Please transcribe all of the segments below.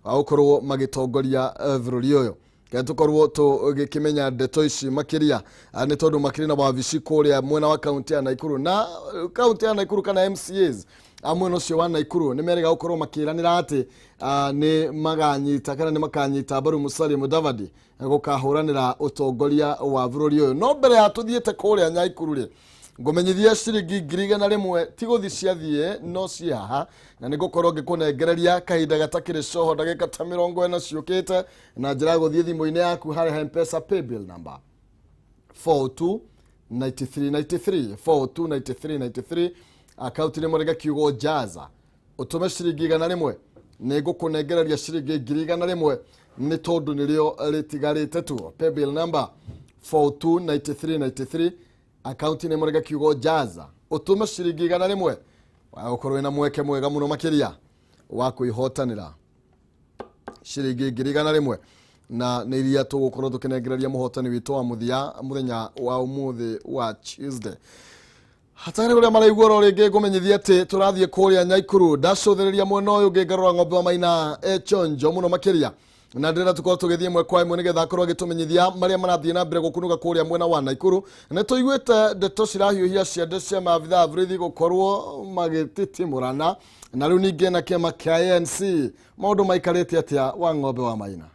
aukorwo magitongoria bururi uyu tukorwo tugikimenya ndeto ici makiria ni tondu makiri na wabici kuria mwena wa kaunti ya Naikuru na kaunti ya Naikuru kana MCAs amwe no cio wa Naikuru ni merega gukorwo makiranira ati ni maganyita kana ni makanyita baru Musalia Mudavadi gukahuranira utongoria wa bururi uyu no mbere ya tuthiete kuria Naikuru ri ngomenyithia ciringi 1,000 ti guthi ciathie no ciaha na nigukorwo ngikunengereria kahinda gatakire coho ndagika ta 40 ciukite na njira guthie thimu-ini yaku hari M-Pesa paybill number 429393 429393 account ni murega kiugo jaza utume ciringi 100 nigukunengereria ciringi 1,000 ni tondu nirio ritigarite tu paybill number 429393 account ni murega kiugo jaza utume ciringi 100 wa ukorwo na mweke mwega muno makiria wa kuihotanira ciringi 1,000 na ni iria tugukorwo tukinengereria muhotani witu wa muthia muthenya wa umuthi wa Tuesday. Hatari uria maraigua ro ringi ngumenyithia ati turathie kuria Naikuru ndacothereria mwena uyu ngingarora ng'ombe wa Maina chonjo muno makiria na ndira tukorwo tugithie mwe kwa imwe nigetha akorwo agitumenyithia maria marathie na mbere gukunuga kuria mwena wa Naikuru na tuiguite ndeto cirahiuhia ciande cia maabitha burithi gukorwo magititimurana na riu ningi na kiama kia ANC maundu maikarite atia wa ng'ombe wa Maina.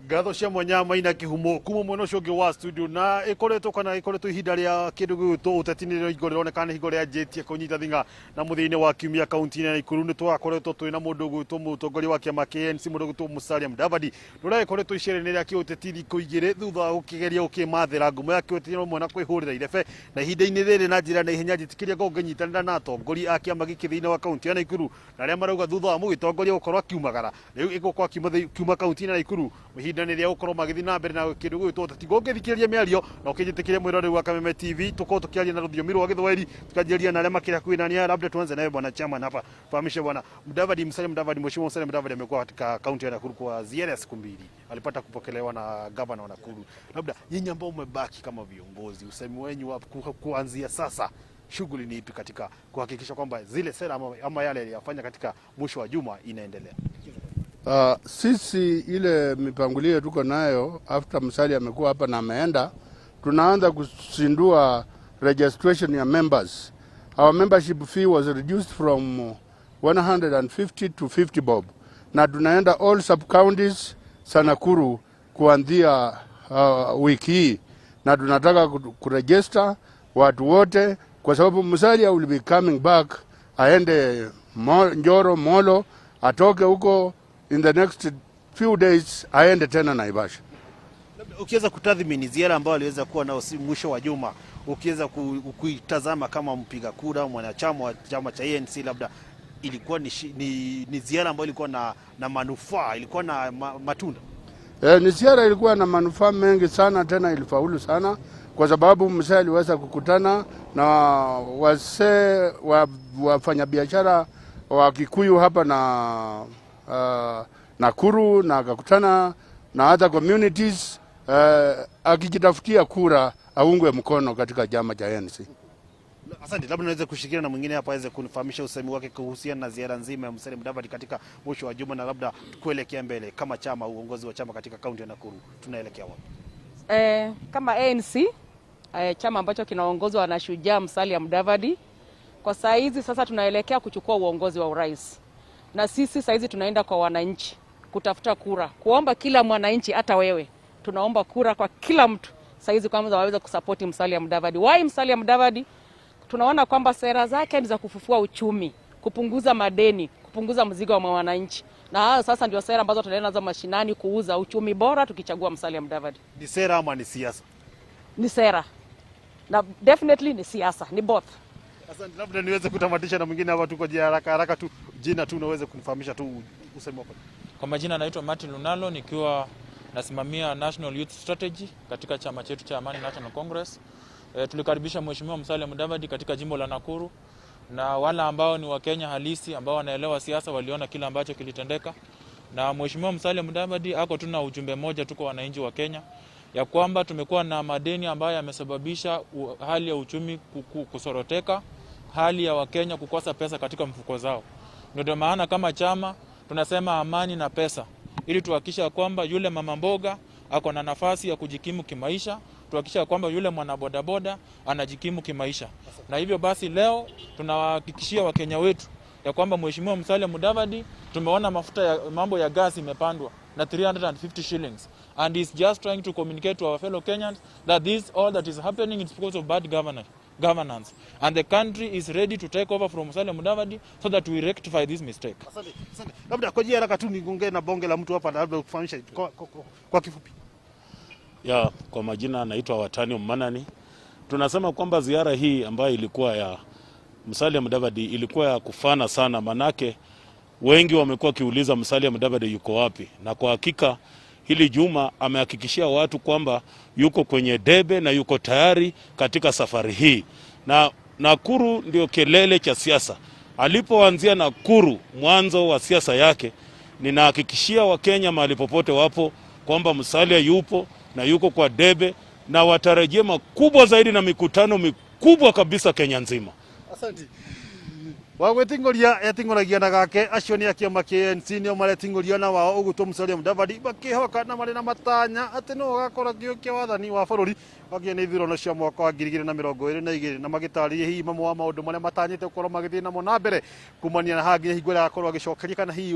Gatho cia mwanya Maina kihumo kuma mwena ucio ungi wa studio na ikoretwo ihinda ria kindu gwitwo utetiniro igorironekana higore ajetie kunyita thinga na muthini wa kiumia kaunti ya Naikuru ni twakoretwo twina mundu gwitwo mutongoria wa kiama KNC mundu gwitwo Musalia Mudavadi nura ikoretwo icirene ria kiutetiri kuigire thutha ukigeria ukimathira ngumo ya kiutetiri mwana kwihurira irebe na ihinda-ini riri na njira na ihenya jitikiria gonginyitanira na atongoria a kiama giki thiini wa kaunti ya Naikuru na ria marauga thutha wa mugitongoria gukorwo akiumagara riu igukwa kiuma kaunti ya Naikuru ihinda-ini ria gukorwo magithii na mbere na kindu gwitwo tatigo ngithikiriria miario na ukijitikiria mwirori wa Kameme TV tuko tukiaria na rudhio rwa Githwairi tukajiria na rema kila kwina ni labda tuanze naye bwana chairman hapa fahamishe bwana Mudavadi Musalia Mudavadi mheshimiwa Musalia Mudavadi amekuwa katika kaunti ya Nakuru kwa ziara ya siku 2 alipata kupokelewa na gavana wa Nakuru labda nyinyi ambao umebaki kama viongozi usemi wenyu wa kuanzia sasa shughuli ni ipi katika kuhakikisha kwamba zile sera ama yale yaliyofanya katika mwisho wa juma inaendelea? Sisi ile mipangilio tuko nayo after Musalia amekuwa hapa na ameenda tunaanza kusindua registration ya members. Our membership fee was reduced from 150 to 50 bob na tunaenda all sub counties Nakuru kuanzia wiki hii na tunataka kuregister watu wote kwa sababu Musalia will be coming back aende Njoro Molo atoke huko in the next few days aende tena Naivasha. Ukiweza kutathmini ziara ambayo aliweza kuwa nao mwisho wa juma, ukiweza kuitazama kama mpiga kura mwanachama wa chama cha ANC labda ilikuwa ni ziara ambayo ilikuwa na manufaa, ilikuwa na matunda? Ni ziara ilikuwa na manufaa mengi sana, tena ilifaulu sana kwa sababu Musalia aliweza kukutana na wafanyabiashara wa Kikuyu hapa na Nakuru na akakutana na other communities akijitafutia kura aungwe mkono katika chama cha ANC. Asante, labda naweza kushirikiana na mwingine hapa aweze kunifahamisha usemi wake kuhusiana na ziara nzima ya Musalia Mudavadi katika mwisho wa juma na labda kuelekea mbele kama chama, uongozi wa chama katika kaunti ya Nakuru tunaelekea wapi? Kama ANC chama ambacho kinaongozwa na shujaa Musalia Mudavadi kwa saa hizi sasa tunaelekea kuchukua uongozi wa urais. Na sisi saizi tunaenda kwa wananchi kutafuta kura, kuomba kila mwananchi, hata wewe tunaomba kura kwa kila mtu saizi kwanza waweze kusupporti Musalia Mudavadi. Why Musalia Mudavadi? Tunaona kwamba sera zake ni za kufufua uchumi, kupunguza madeni, kupunguza mzigo wa wananchi. Na sasa ndio sera ambazo tunaenda nazo mashinani kuuza uchumi bora tukichagua Musalia Mudavadi. Ni sera ama ni siasa? Ni sera. Na definitely ni siasa, ni both. Asante, labda niweze kutamatisha na mwingine hapa tuko haraka tu jina tu unaweza kunifahamisha tu usemi wako. Kwa majina naitwa Martin Lunalo nikiwa nasimamia National Youth Strategy katika chama chetu cha Amani National Congress. Tulikaribisha mheshimiwa Musalia Mudavadi katika jimbo la Nakuru na wale ambao ni Wakenya halisi ambao wanaelewa siasa waliona kila ambacho kilitendeka na mheshimiwa Musalia Mudavadi ako tuna ujumbe moja tuko wananchi wa Kenya ya kwamba tumekuwa na madeni ambayo yamesababisha hali ya uchumi kusoroteka, hali ya Wakenya kukosa pesa katika mfuko zao. Ndio maana kama chama tunasema amani na pesa, ili tuhakikisha kwamba yule mama mboga ako na nafasi ya kujikimu kimaisha, tuhakikisha kwamba yule mwana bodaboda anajikimu kimaisha. Na hivyo basi leo tunawahakikishia Wakenya wetu ya kwamba Mheshimiwa Musalia Mudavadi, tumeona mafuta ya mambo ya gas imepandwa na 350 shillings, and he's just trying to communicate to our fellow Kenyans that this all that is happening is because of bad governance, and the country is ready to take over from Musalia Mudavadi so that we rectify this mistake. Asante. Labda kwa jia haraka tu nigonge na bonge la mtu hapa, labda kufahamisha kwa kifupi. Ya, kwa majina anaitwa Watani Mmanani. Tunasema kwamba ziara hii ambayo ilikuwa ya Musalia Mudavadi ilikuwa ya kufana sana, manake wengi wamekuwa kiuliza Musalia Mudavadi yuko wapi, na kwa hakika hili juma amehakikishia watu kwamba yuko kwenye debe na yuko tayari katika safari hii. Na Nakuru ndio kelele cha siasa. Alipoanzia Nakuru mwanzo wa siasa yake, ninahakikishia Wakenya mahali popote wapo kwamba Musalia yupo na yuko kwa debe, na watarajie makubwa zaidi na mikutano mikubwa kabisa Kenya nzima. Asante. Wagwetingoria etingoragia na gake acio ni akiama KNC nio maretingoria na wao uguto Musalia Mudavadi bakihoka na mari na matanya ati no gakora giokia wathani wa bururi wagie ni thiro no cia mwaka wa 2022 na magitaririe hi mamwe wa maundu maria matanyite gukorwo magithie namo na mbere kumania na hangi hingo ya gakorwo agicokeria kana hi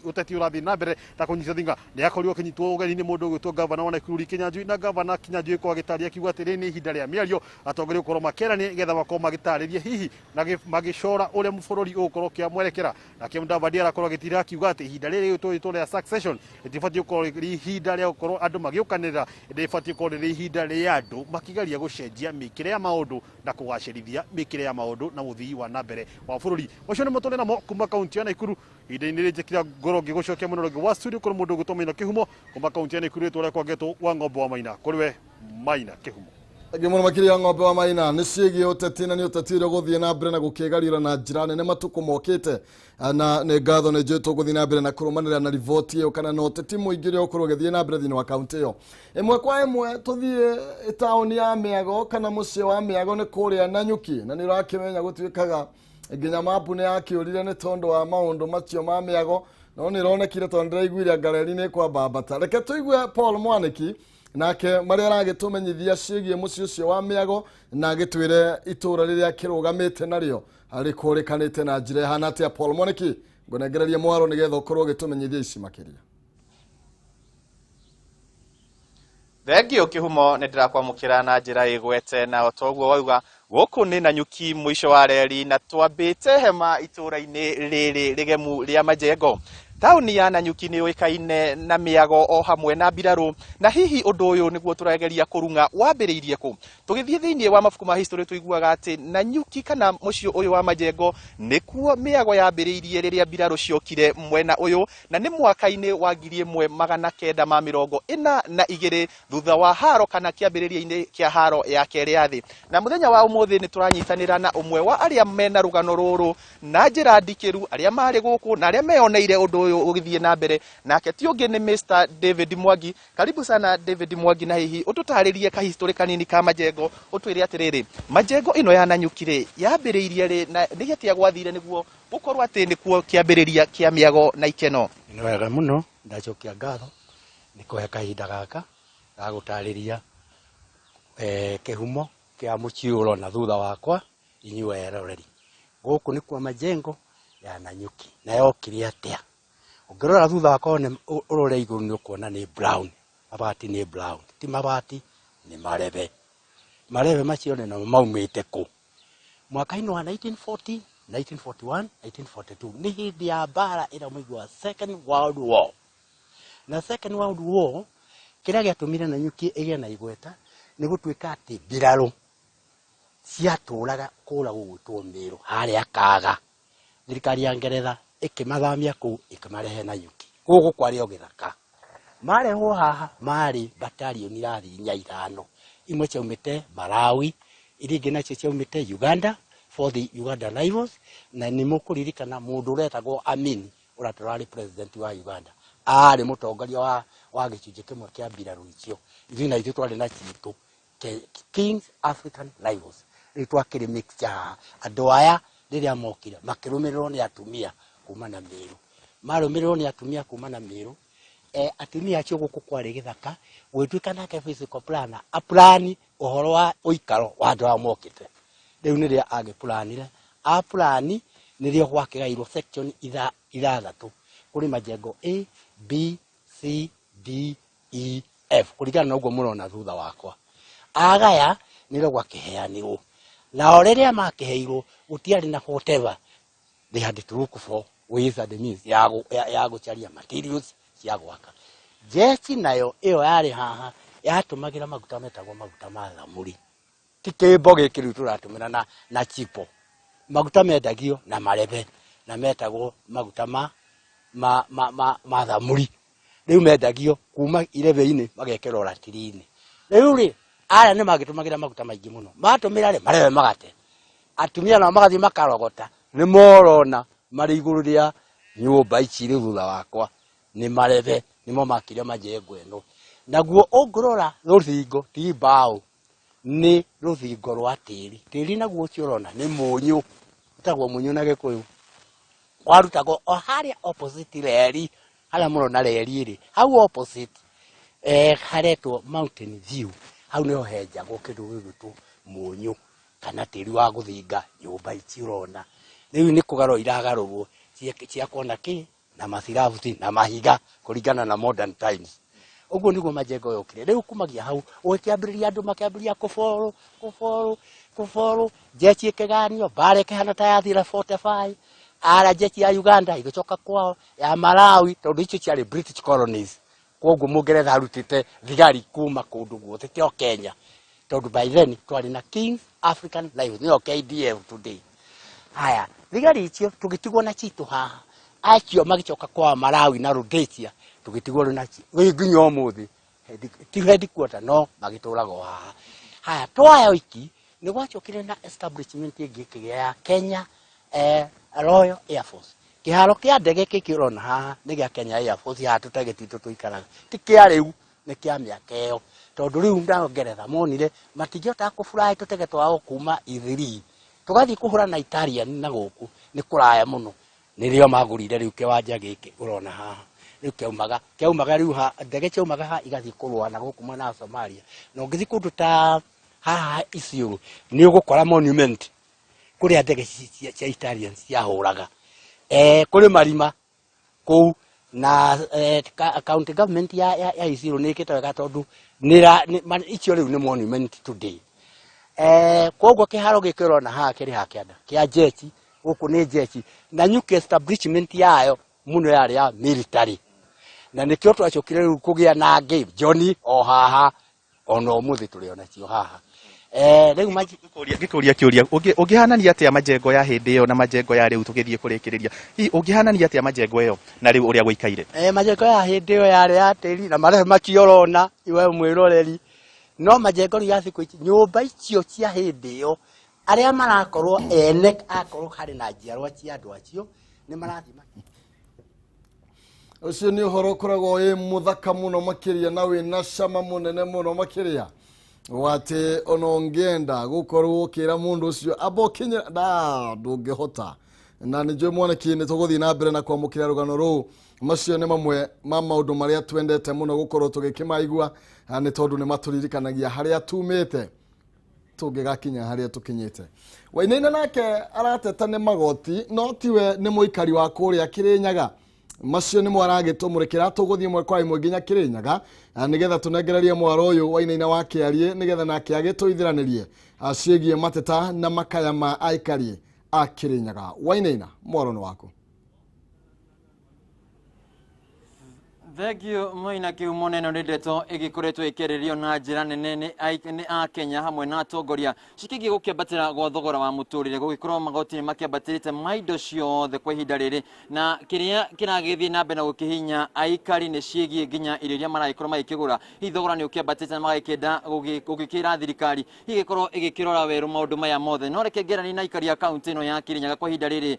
uteti urathi na mbere ta kunyita thinga ni akorirwo kinyitwo ugeni ni mundu ugitwo gavana wa Nakuru Kinyanjui, na gavana Kinyanjui kwa gitaria kiuga ati ni ihinda ria miario atongoria gukorwo makerani getha makorwo magitaririe hihi na magicora ule mbururi ukorwo kia mwerekera na kia Mudavadi arakorwo agitira kiuga ati ihinda riri itore ya succession itifatie gukorwo ihinda ria gukorwo andu magiukanira itifatie gukorwo ihinda ria andu makigaria gucenjia mikire ya maundu na kugacirithia mikire ya maundu na uthii wa nambere wa bururi. Ucio ni mutone namo kuma kaunti ya Nakuru ihinda-ini rinjikira ngoro ngigucokia muno wa studio kuri mundu gutomaina Kihumo kuma kaunti ya Nakuru itore kwa geto wa Ng'ombe wa Maina kuriwe Maina Kihumo. Agimona makiri ya Ng'ombe wa Maina ni ciegi uteti na ni uteti ro guthie na mbere na gukegarira na njira nene matuko mokite na ne gatho ne jeto guthie na mbere na kurumanira na rivoti yo kana no uteti muingire okorwo githie na mbere thini wa kaunti yo emwe kwa emwe tuthie town ya Miago kana mucie wa Miago ne kuria na Nyuki na ni rakimenya gutwikaga nginya mapu ne akiurire ne tondo wa maundu macio ma Miago no ni ronekire tondo iraiguire galeri ne kwa babata reke tuigue Paul Mwaniki nake maria aragitumenyithia cigie muci ucio wa Miago na agitwire itura riria kirugamite nario ari kurikanite na njira hana atia. Paul Mwaniki ngonegereria mwaro nigetha ukorwo gitumenyithia ici makiria. Thengio Kihumo ni ndirakwamukira na njira igwete na otoguo wauga guku ni Nanyuki mwisho wa reri na twambite hema itura-ini riri rigemu ria Majengo. Tauni ya Nanyuki ni uikaine na Miago o hamwe na Mbiraru, na hihi undu uyu niguo turageria kurunga wambiriirie ku. Tugithie thiini wa mafuku ma history tuiguaga ati Nanyuki kana mucio uyu wa Majengo nikuo Miago yambiriirie riria Mbiraru ciokire mwena uyu, na ni mwaka-ini wa 1942 thutha wa haro kana kiambiriria-ini kia haro ya keri ya thi. Na muthenya wa umuthi ni turanyitanira na umwe wa aria mena rugano ruru na njira ndikiru aria mari guku na aria meoneire undu uyu ugithie na mbere, nake ti ungi ni Mr David Mwangi. Karibu sana David Mwangi, na hihi ututaririe ka history kanini ka Majengo, utwire atiriri Majengo ino ya Nanyuki yambiriirie ri na nigetia gwathire niguo gukorwo ati nikuo kiambiriria kia Miago na ikeno. Ni wega muno ndacokia ngatho nikuhe kahinda gaka ga gutariria kihumo kia muciuro na thutha wakwa inyuĩ eroreri. Guku ni kwa Majengo ya Nanyuki na yokire atia. Ungirora thutha wakwa ni urore iguru ni ukuona ni brown, mabati ni brown, ti mabati ni marebe. Marebe macio ni no maumite ku mwaka-ini wa 1940, 1941, 1942 ni hindi ya bara ira muigwa Second World War. Na Second World War kiria giatumire Nanyuki igie na igweta ni gutwika ati Mbiraru ciaturaga kura gugwitwo Miru haria Kaga. Thirikari ya Ngeretha ikimathamia ku ikimarehe Nanyuki gugu kwario githaka. Marehwo haha mari batalioni rathi 5 imwe ciaumite Malawi, iringi nacio ciaumite Uganda for the Uganda rivals, na ni mukuririkana mundu uretagwo Amin uraturari president wa Uganda ari mutongoria wa gicunji kimwe kia Mbiraru icio. Ithuĩ na ithuĩ twari na citu Kings African Rivals, itwakiri mixture andu aya riria mokire makirumirwo ni atumia kuma na Meru marumirwo ni atumia kuma na Meru atumia acio guku kwari githaka gwituika nake physical planner a plan uhoro wa uikaro wa andu a mokite riu ni ria agiplanire a plan ni rio gwakigairwo section ithathatu kuri majengo A B C D E F kurigana na uguo murona thutha wakwa agaya ni rio gwakiheanirwo na riria makiheirwo gutiari na whatever they had to look for ways and means ya gucharia materials cia gwaka jeshi nayo iyo yari haha yatumagira maguta metagwo maguta ma thamuri tikimbo gikiru turatumira na chipo maguta mendagio na marebe na metagwo maguta ma thamuri riu mendagio kuma irebe-ini magekerwo ratiri-ini riu ri ara ni magitumagira maguta maingi muno matumira ri marebe magate atumia na magathi makarogota ni morona mari iguru ria nyumba ici ri thutha wakwa ni marebe nimo makire majengo eno naguo ungurora ruthingo ti mbao ni ruthingo rwa tiri naguo ucio urona ni munyu utagwo munyu na gikuyu warutagwo o haria opposite reri haria murona reri ri hau opposite haretwo mountain view hau niho henjagwo kindu gigutu munyu kana tiri wa guthinga nyumba ici urona riu ni kugarwo iragarurwo cia kuona ki na masirabuti na mahiga kuringana na modern times uguo niguo majengo yokire riu kumagia hau ukiambiriria andu makiambiria kuforu jeshi ikiganio bare kihana ta yathira 45 ara jeshi ya Uganda igicoka kwao ya Malawi tondu icio ciari British colonies koguo mungeretha arutite thigari kuma kundu guothe tio Kenya tondu by then twari na Kings African Life nio KDF today haya thigari icio tugitigwo na chitu haha acio magicoka kwa Malawi na Rhodesia tugitigwo na nginya umuthi ti headquarter no magiturago haha haya twaya wiki ni gwacokire na establishment ingi ya Kenya Royal Air Force kiharo kia ndege kikirona haha ni gia Kenya Air Force ha tutagetitu tuikaraga ti kia riu ni kia miaka iyo tondu riu ndongeretha monire matingiota kufurahi tutege twao kuma ithiri tugathi kuhura na Italian na guku ni kuraya muno nirio magurire riu kiwanja giki urona haha riu kiaumaga riu ha ndege kiaumaga ha igathi kurwa na guku mwena wa Somalia no ngithi kundu ta haha Isiolo ni ugukora monument kuri ndege cia Italian ciahuraga kuri marima kou na county government ya Isiolo ni kitwega tondu icio riu ni monument today koguo kiharo gikirona haha kiri hakianda kia jeshi guku ni jeshi na nuclear establishment yayo muno yari ya military na nikio twacokire riu kugia na game Johnny o haha ono muthi turiona cio haha riu ngikuria kiuria ungihanania atia majengo ya hindi iyo na majengo ya riu tugithie kurikiriria hi ungihanania atia majengo iyo na riu uria guikaire majengo ya hindi iyo yari ya tiri na mare makiorona iwe mwiroreri no majengo ya siku ici nyumba icio cia hindi iyo aria marakorwo ene akorwo hari na njiarwa cia andu acio ni marathima ucio ni uhoro koragwo muthaka muno makiria na wina cama munene muno makiria wate onongenda gukorwo ukira mundu ucio abokinya ndungihota na nijwe mwana kine tuguthi na mbere na kwamukira rugano ru macio ni mamwe ma maundu maria twendete muno gukorwo tugikimaigua ni tondu ni maturirikanagia haria tumite tugigakinya haria tukinyite wainaina nake arateta ni magoti no tiwe ni muikari wa kuria Kirinyaga macio ni mwaragitumurikira tuguthie mwe kwa imwe nginya Kirinyaga nigetha tunengererie mwaro uyu wainaina wake arie nigetha nake agituithiranirie acigie mateta na makaya ma aikari a Kirinyaga wainaina mwaro ni wako Thegio moina kiumo neno ndeto igikoretwo ikiririo na njira nene ni a Kenya hamwe na atongoria cikigi gukiambatira gwa thogora wa muturire gugikorwo magoti makiambatirite maindo ciothe kwa ihinda riri na kiria kiragithi na mbere na gukihinya aikari ni ciegi nginya iriria maragikorwo magikigura hi thogora ni ukiambatirite na magikenda gugikira thirikari igikorwo igikirora weru maundu maya mothe no reke ngerani na aikari ya kaunti ino ya Kirinyaga kwa ihinda riri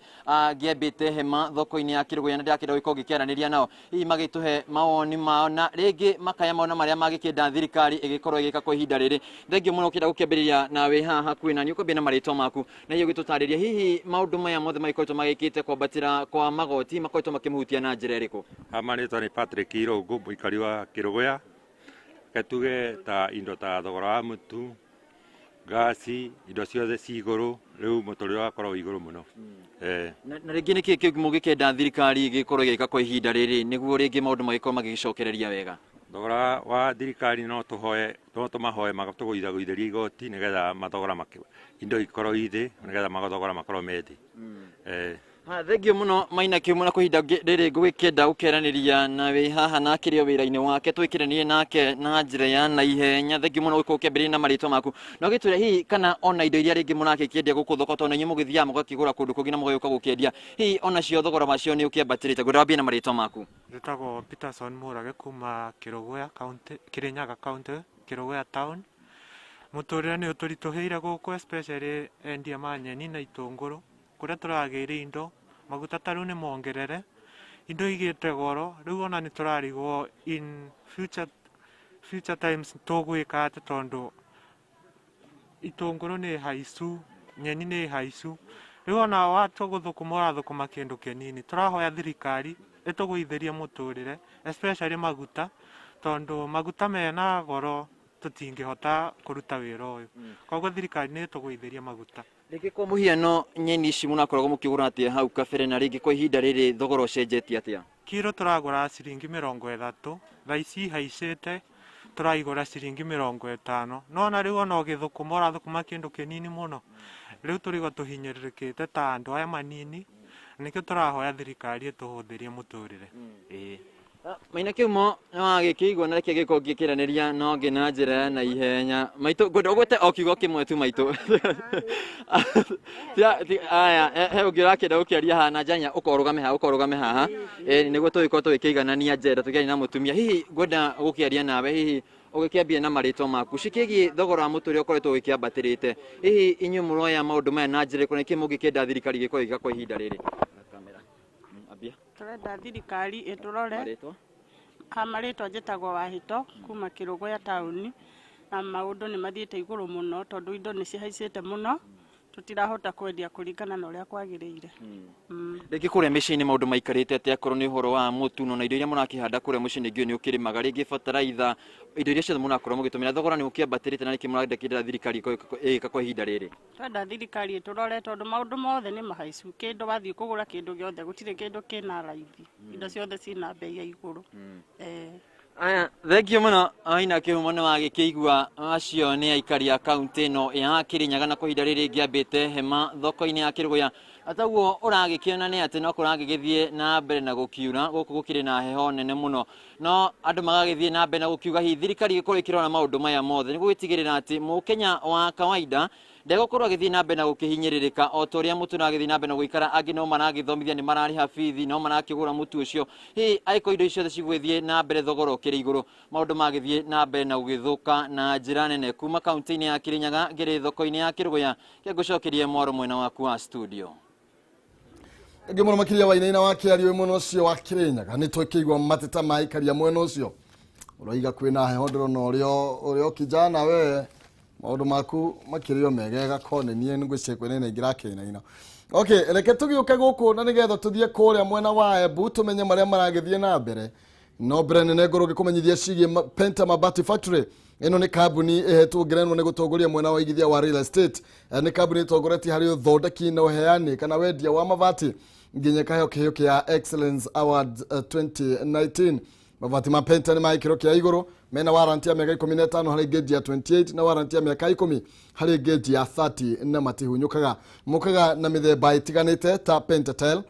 ngiambite hema thoko-ini ya Kirugu na ndakira gukorwo gikiaraniria nao hi magituhe mawoni mao na rĩngĩ makaya maona marĩa magĩkĩenda thirikari ĩgĩkorwo ĩgĩka kwa ihinda rĩrĩ. Thengio mũno ũkĩenda gũkĩambĩrĩria nawe haha kwĩna nĩ ũkwambia na marĩtwa maku na hiyo gĩtũtarĩria hihi maũndũ maya mothe magĩkoretwo magĩkĩte kwambatĩra kwa magoti makoretwo makĩmũhutia na njĩra ĩrĩkũ? Marĩtwa nĩ Patrick Irũngũ, mũikari wa Kĩrũgũya. Tuge ta indo ta thogora wa mũtu, gasi, indo ciothe ci igũrũ, rĩu mũtũrĩre wakorwo igũrũ mũno. Na rĩngĩ nĩ kĩĩ mũgĩkenda thirikari ĩgĩkorwo ĩgĩka kwa ihinda rĩrĩ nĩguo rĩngĩ maũndũ magĩkorwo magĩcokereria wega? Thogora wa thirikari no tũmahoe magatũgũithagũithĩria igoti nĩgetha mathogora indo ikorwo ithĩ nĩgetha mathogora makorwo me thĩ. Thengio mũno Maina Kiuma kwa ihinda rĩrĩ ngũgĩkĩenda gũkeranĩria nawe haha na kĩrĩo wĩra-inĩ wake twĩkĩranĩrie nake na njĩra ya naihenya. Thengio mũno gũkorwo ũkĩambĩrĩria na marĩtwa maku na ũgĩtwĩra hihi kana ona indo iria rĩngĩ mũrakĩendia gũkũ thoko tondũ inyuĩ mũgĩthiaga mũgakĩgũra kũndũ kũngĩ na mũgagĩũka gũkĩendia hihi ona cio thogora macio nĩ ũkĩambatĩrĩte. Ngwambia na marĩtwa maku. Njĩtagwo Peterson Mũrage kuma Kĩrũgũya county, Kĩrĩnyaga county, Kĩrũgũya town. Mũtũrĩre nĩ ũtũritũhĩire gũkũ especially endia ma nyeni na itũngũrũ kũrĩa tũragĩire indo maguta tarĩu nĩ mongerere indo igĩte goro rĩu ona nĩ tũrarigwo in future times tũgwĩka atĩ tondũ itũngũrũ nĩ haicu, nyeni nĩ haicu, rĩu ona watũgũthũkũma ũrathũkũma kĩndũ kĩnini. Tũrahoya thirikari ĩtũgũithĩrie mũtũrĩre especially maguta tondũ maguta mena goro tũtingĩhota kũruta wĩra ũyũ, koguo thirikari nĩ ĩtũgũithĩrie maguta. Rĩngĩ kwa mũhiano nyeni ici mũnakoragwo mũkĩgũra atĩa hau kabere na rĩngĩ kwa ihinda rĩrĩ thogora ũcenjetie atĩa? Kiro tũragũra ciringi 30, thaa ici haicĩte tũraigũra ciringi 50, no ona rĩu ona ũgĩthũkũma ũrathũkũma kĩndũ kĩnini mũno, rĩu tũrigwo tũhinyĩrĩrĩkĩte ta andũ aya manini, nĩkĩo tũrahoya thirikari ĩtũhũthĩrie mũtũrĩre. Maina Kiuma wagĩkĩigua na reke gĩkorwo gĩkĩranĩria no ngĩ na njĩra na ihenya. Maitũ ngwenda ũgwĩte o kiugo kĩmwe tu maitũ. Aya he ũngĩ ũrakĩenda gũkĩaria haha na njanya ũkorũgame haha nĩguo tũgĩkorwo tũgĩkĩiganania njĩra tũkĩaria na mũtumia. Hihi ngwenda gũkĩaria nawe hihi ũgĩkĩambia na marĩtwa maku cikĩgiĩ thogora wa mũtũrĩre ũkoretwo ũgĩkĩambatĩrĩte hihi inyuĩ mũroya maũndũ maya na njĩra ĩrĩkũ na nĩkĩĩ mũngĩkĩenda thirikari ĩgĩkorwo ĩgĩka kwa ihinda rĩrĩ? Tũrenda thirikari ĩtũrore. Marĩtwa njĩtagwo Wahĩto kuma Kĩrũgũya taũni na maũndũ nĩ mathiĩte igũrũ mũno tondũ indo nĩ cihaicĩte mũno tũtirahota kwendia kũringana na ũrĩa kwagĩrĩire. Rĩngĩ kũrĩa mĩciĩ-inĩ maũndũ maikarĩte atĩa akorwo nĩ ũhoro wa mũtu na indo iria mũrakĩhanda kũrĩa mũciĩ-inĩ ingĩ nĩ ũkĩrĩmaga rĩngĩ bataraitha indo iria ciothe mũrakorwo mũgĩtũmĩra thogora nĩ ũkĩambatĩrĩte na nĩkĩ mũrenda thirikari ĩgĩka kwa ihinda rĩrĩ? Twenda thirikari ĩtũrore tondũ maũndũ mothe nĩ mahaicu. Kĩndũ wathiĩ kũgũra kĩndũ gĩothe gũtirĩ kĩndũ kĩna raithi, indo ciothe ciĩna bei ya igũrũ. Aya thengio mũno Maina Kiuma nĩ wagĩkĩigua acio nĩ aikari a kaunti ĩno ya Kĩrĩnyaga na kwa ihinda rĩrĩ ngĩambĩte hema thoko-inĩ ya Kĩrũgũya. Ataguo ũragĩkĩona nĩ atĩ no kũragĩgĩthiĩ na mbere na gũkiura gũkũ gũkĩrĩ na heho nene mũno, no andũ magagĩthiĩ na mbere na gũkiuga hihi thirikari ĩgĩkorwo ĩkĩrora maũndũ maya mothe nĩguo gũtigĩrĩra atĩ mũkenya wa kawaida ndegũkorwo agĩthiĩ na mbere na gũkĩhinyĩrĩrĩka o ta ũrĩa mũtu ũragĩthiĩ na mbere na gũikara. Angĩ no maragĩthomithia nĩ mararĩha bithi, no marakĩgũra mũtu ũcio, hihi angĩkorwo indo icio cigũgĩthiĩ na mbere thogora ũkĩrĩ igũrũ maũndũ magĩthiĩ na mbere na gũgĩthũka na njĩra nene. Kuma kaunti-inĩ ya Kĩrĩnyaga ngĩrĩ thoko-inĩ ya Kĩrũgũya ngũcokerie mwaro mwena waku wa studio. Ĩngĩ mũno makĩria waina-inĩ wa kĩario mwena ũcio wa Kĩrĩnyaga nĩ twĩkĩigua mateta ma ikaria mwena ũcio ũroiga kwĩna heho ndĩrona ũrĩa kijana we maũndũ maku makĩrĩo megega kone niĩ ngwĩciria nĩ ingĩrakĩinaina. Okay, reke tũgĩũke gũkũ na nĩgetha tũthiĩ kũrĩa mwena wa Embu tũmenye marĩa maragĩthiĩ na mbere. No mbere nene ngoro gĩkũmenyithia ciĩgiĩ Penta Mabati Factory. Ĩno nĩ kambuni ĩhetwo ngerenwa nĩ gũtongoria mwena wa igithia wa real estate. Nĩ kambuni ĩtongoretie harĩ ũthondeki na ũheani kana wendia wa mabati nginya kĩheo kĩa Excellence Award 2019. Mabati ma Penta nĩ ma gĩkĩro kĩa igũrũ mena warranty ya mĩaka 15 harĩ gauge ya 28 na warranty ya mĩaka 10 harĩ gauge ya 30 na matihunyũkaga. Mũkaga na mĩthemba ĩtiganĩte ta Penta Tile,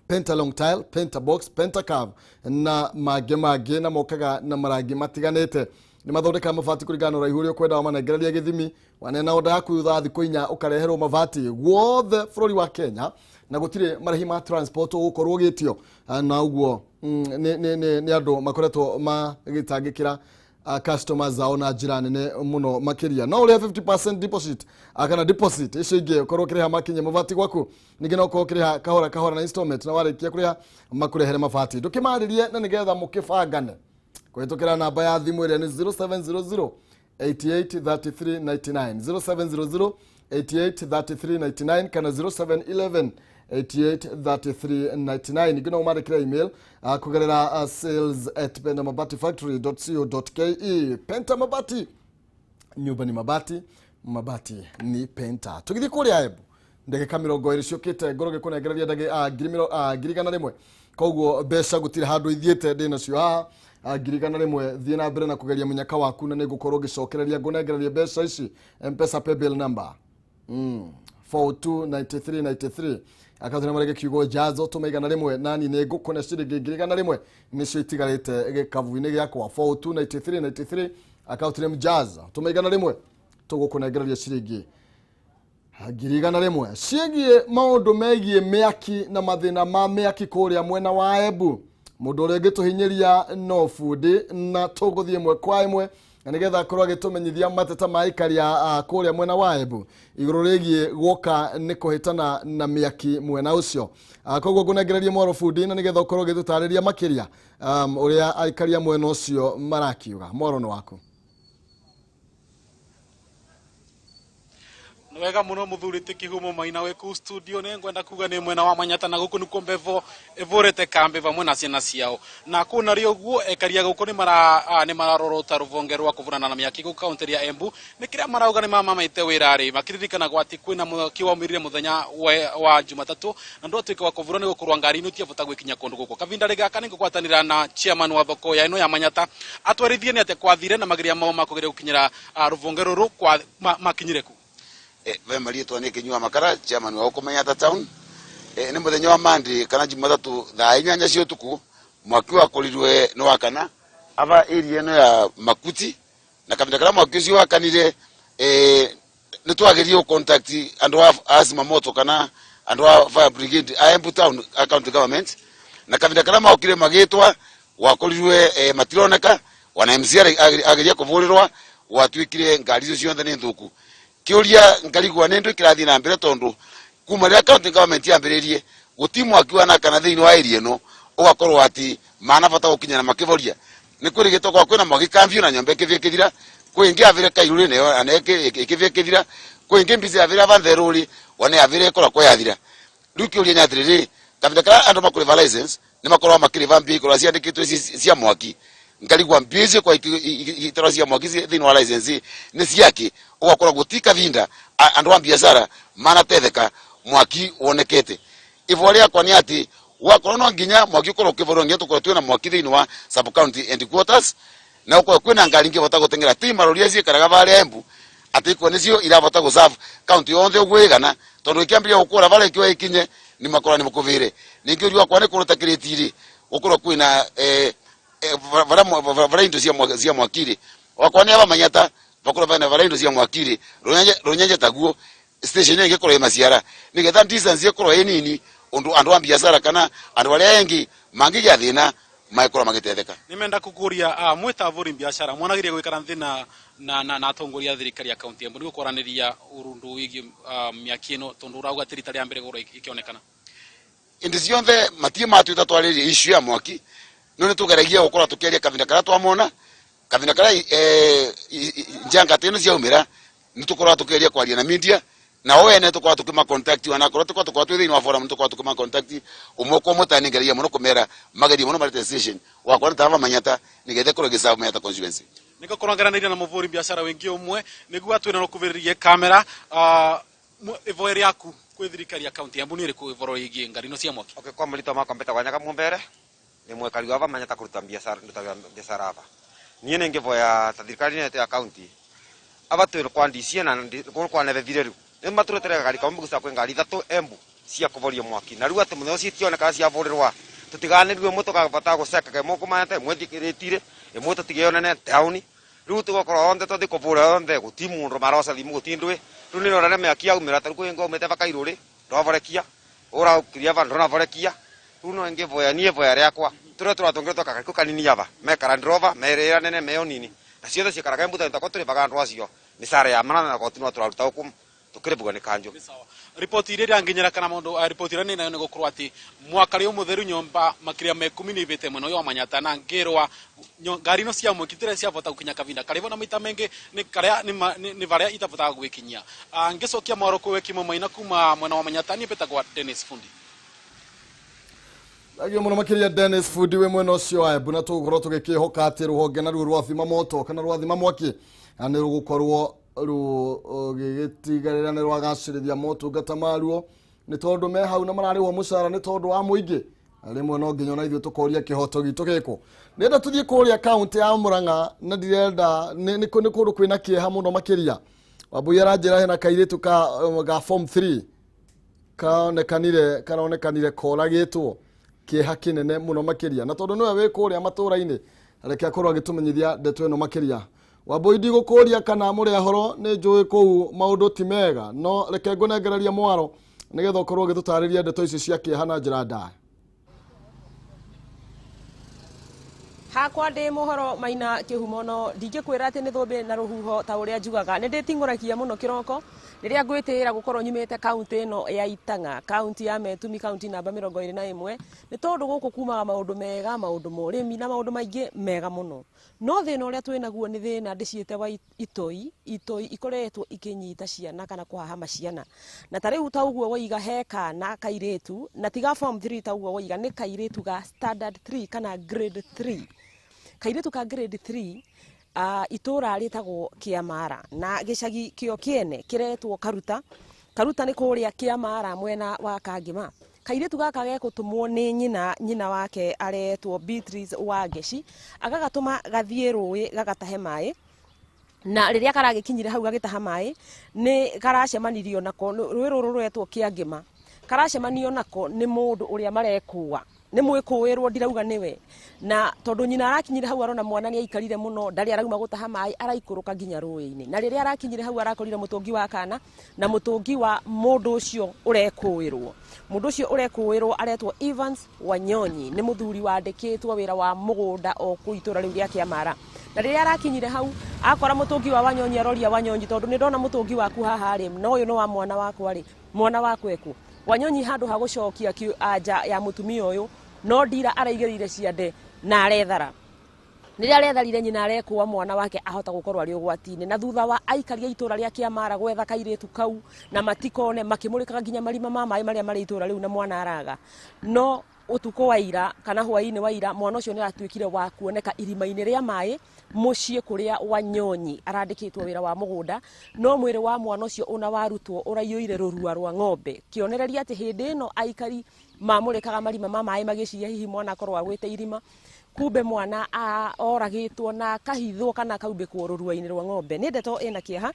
Penta Long Tile, Penta Box, Penta Curve na mangĩ na mokaga na marangi matiganĩte. Nĩ mathondeka mabati kũringana na ũraihu ũrĩa ũkwenda wamanengereria gĩthimi wanena oda yaku thutha thikũ 4 ũkareherwo mabati guothe bũrũri wa Kenya na gũtirĩ marĩhi ma transport ũgũkorwo ũgĩtio na ũguo nĩ andũ makoretwo magĩtangĩkĩra customers zao na njira nene muno makiria no ule 50% deposit kana deposit icio ingi korwo kiriha makinye mabati gwaku ningi no korwo kiriha kahora na installment na warikia kuriha makurehere mabati ndukimaririe na nigetha mukibangane kwitukira namba ya thimu iria ni 0700 883399 0700 883399 kana 0711 883399 ingino umandikira email kugerera sales@pentamabatifactory.co.ke. Penta Mabati, nyumba ni mabati, mabati ni penta. Tugithi kuria Embu ndagika 20 ciukite ngoroge kunegereria girigana rimwe koguo mbeca gutire handu ithiete ndina cio haha girigana rimwe thie na mbere na kugeria munyaka waku na nigukorwo gicokereria ngunegereria mbeca ici M-Pesa paybill number 429393 akathina marege kiugo jazo tumeigana rimwe nani ne ngukone ciringi girigana rimwe nicio itigarite gikavu-ini giakwa 429393 akathina mjaza tumeigana rimwe tugukunegereria ciringi girigana rimwe ciegie maundu megie miaki na mathina ma miaki kuria mwena wa Embu mundu uria gituhinyiria no fundi na tuguthie mwe kwa imwe na nigetha korwo gitumenyithia mateta ma ikaria kuria mwena wa Embu iguru rigie gwoka ni kuhitana na miaki mwena ucio koguo ngunegereria mwaro fundi na nigetha korwo gitutariria makiria uria aikaria mwena ucio marakiuga mwaro no waku. Wega muno muthurite kihumo maina we ku studio ne ngwenda kuga ni mwena wa Manyata na guku niko mbevo evorete kambe vamwe na ciana ciao na kuna rio guo ekaria guku ni mararorota ruvonge rwa kuvurana na miaki ku county ya Embu ni kira marauga ni mama maite wirari makiririkana gwati kwina muthaki wa mirire muthenya wa Jumatatu na ndo twika wa kuvurana gukurwa ngari ino tiavuta gwikinya kundu guko kavinda rigaka ni gukwatanira na chairman wa thoko ya ino ya Manyata atwarithie ni ate kwathire na magiria mao makugire gukinyira ruvonge ruru kwa makinyireku we marietwa ni kinyua makara chairman wa huko Manyata town ni muthenya wa Monday kana Jumatatu thaa 8 cia utuku mwaki wa kurirwe no wakana ava area no ya Makuti na kavinda kala mwaki ucio wakanire ni twagerie contact andu asima moto kana andu fire brigade Embu town county government na kavinda kala mwakire magitwa wakurirwe matironeka wana MCR ageria kuvurirwa watwikire ngari icio cionthe ni thuku kiuria ngarigwa nendo kirathi na mbere tondu kuma ria county government yambiririe gutimu akiwa na kana thiini wa area no ugakorwo ati mana bata gukinyana makivoria ni kurigitwo kwa kwina mwaki kambiu na nyombe kivikithira kwingi avire kairuri ne aneke ikivikithira kwingi mbizi avire avantheruri wane avire kora kwa yathira rukiuria nyathiriri kavinda kala andu makuriva license ni makorwa makiriva mbi kora ciandikitwe cia mwaki ngarigwa mbizi kwa itara cia mwaki thiini wa license ni ciake ugakora gutika vinda andu wa biashara mana tetheka mwaki wonekete ivoria kwa ni ati wakora no nginya mwaki ukoro kivorio ngeto kwa twina mwaki thiini wa sub county headquarters na uko kwina ngari ngi bota gutengera tima roria cie karaga bale Embu ati kwa nicio ira bota go serve county yonthe ugwigana tondu ikiambia ukura bale ikiwa ikinye ni makora ni mukuvire ningi uriwa kwa ni kuruta kiritiri ukoro kwina vara indo cia mwakiri wakwa ni aba Manyata bakora bana vara indo cia mwakiri runyenje taguo station yake koro maciara nigetha distance yekoro enini undu andu wa biashara kana andu aria engi mangigia thina maikora magitetheka nimenda kukuria mwitavuri biashara mwanagiria gwikara thina na atongoria thirikari ya county Embu niguo kwaraniria urundu wigi miaki ino tondu urauga tirita ria mbere goro ikionekana indi cionthe matie matu itatwariria issue ya mwaki none tugeragia gukora tukiaria kavinda kara twamona kavinda kara njanga teno cia umira nitukora tukiaria kwaria na media na wene tukora tukima contact wana kora tukora twithini wa forum tukora tukima contact umoko mutani ngeria muno kumera magadi muno marite station wakora tava Manyata nigethe kora gisaba Manyata constituency niko koranganiria na muvuri biashara wengi umwe niguo atwina no kuviririe kamera ivoeri yaku kwi thirikari ya county Embu ni riku ivoro yigi ngari no cia mwaki okay kwa mlito mako mpeta wanyaga mumbere ni mwekari wa Manyata kuruta biashara hapa niye ngivoya thirikari nete ya county abatwira kwa ndisia na kwa nevethire riu ni maturetere gari kwa mbugusa kwe ngari 3 Embu cia kuvoria mwaki na riu ati muthe ucio tioneka cia vorirwa tutiganirwe mutoka bata guceka ke moko mayate mwethikiritire imwe tutigionene town riu tugokora onde tuthi kuvura onde gutimu ndo marosa thimu gutindwe riu ni rorane miaki aumira taru kwingo mete bakairuri ndovorekia ora kiria vandu na vorekia riu no ngivoya nie voya riakwa tura tongere toka kanini yava mekara ndrova merera nene meo nini na ciothe cikaraga mbuta ntako turi bagandu acio ni sare ya mana na koti no turaruta hukum tukiribuga ni kanjo ripoti ile yanginyira kana mundu ripoti ile nayo nigukorwo ati mwaka ri umutheru nyomba makiria me 10 ni ibite mwena yo Manyata na ngirwa ngari no cia mwikitire cia bota gukinya kavinda karibo na maita mengi ni karia ni varia itavota gwikinyia ngicokia mwaro kwe kimo maina kuma mwena wa Manyata ni betagwa Dennis Fundi agio muno makiria Dennis Fundi we mwena ucio wa Embu na tugoro tugikihoka ati ruhonge na rwa thima moto kana rwa thima mwaki ani rugukorwo gigitigarira ni rwagacirithia motungata maruo ni tondu me hau na mararihwo mucara ni tondu wa muingi rimwe no nginya na ithuĩ tukoria kihoto gitu giko nenda tuthie kuria county ya Murang'a na ndirenda ni kundu kwina kieha muno makiria Wambui aranjira hena kairitu ga form 3 karonekanire koragitwo kieha kinene muno makiria na tondu niwe wi kuria Matuura-Ini reke akorwo agitumenyithia ndeto ino makiria Wambui ndigukuria kana muri ahoro ni njui kuu maundu ti mega no reke ngunengereria mwaro nigetha ukorwo gitutariria ndeto ici cia kieha na njira ndaya hakwa ndi mohoro maina kihumono ndingikwira ati ni thumbi na ruhuho ta uria njugaga ni nditingurakia muno kiroko riria ngwitira gukorwo nyumite county no ya Itanga county ya Metumi county namba 21 ni tondu guku kumaga maundu mega maundu morimi na maundu maingi mega muno no thina uria twinaguo ni thina ndiciite wa itoi ikoretwo ikinyita ciana kana kuhahama ciana na tariu ta uguo waiga heka na kairetu na tiga form 3 ta uguo waiga ni kairetu ga standard 3 kana grade 3 kairetu ka grade 3 itura ritagwo Kiamara na gicagi kio kiene kiretwo Karuta ni kuria Kiamara mwena wa Kangima kairetu gaka gegutumwo ni nyina wake aretwo Beatrice Wangeci agagatuma gathie rui gagatahe mai na riria karagikinyire hau gagitaha mai ni karacemanirio nako rui ruru rwetwo Kiangima karacemanio nako ni mundu uria marekua ni mwikuwirwo ndirauga niwe na tondu nyina arakinyire hau arona mwana ni aikarire muno ndari arauma gutaha mai araikuruka nginya ruini na riria arakinyire hau arakorire mutungi wa kana na mutungi wa mundu ucio urekuwirwo aretwo Evans Wanyonyi ni muthuri wandikitwo wira wa mugunda o kuitura riu ria Kiamara na riria arakinyire hau akora mutungi wa Wanyonyi aroria Wanyonyi tondu ni ndona mutungi waku haha ri no uyu no wa mwana wakwa ri mwana wakweku Wanyonyi handu ha gucokia anja ya mutumia uyu no ndira araigerire ciande na arethara niria aretharire nyina arekuwa mwana wake ahota gukorwo ari ugwatini na thutha wa aikaria itura ria Kiamara gwetha kairetu kau na matikone makimurikaga nginya marima ma mai maria mari itura riu na mwana araga no utuko wa ira kana hwaini wa ira mwana ucio ni aratuikire wa kuoneka irima-ini ria mai mucii kuria Wanyonyi arandikitwo wira wa mugunda no mwiri wa mwana ucio una warutwo uraiyuire rurua rwa ng'ombe kionereria ati hindi ino aikari mamurikaga marima ma mai magiciria hihi mwana akorwo agwite irima kumbe mwana oragitwo na kahithwo kana kaumbikwo rurua-ini rwa ng'ombe ni ndeto ina kieha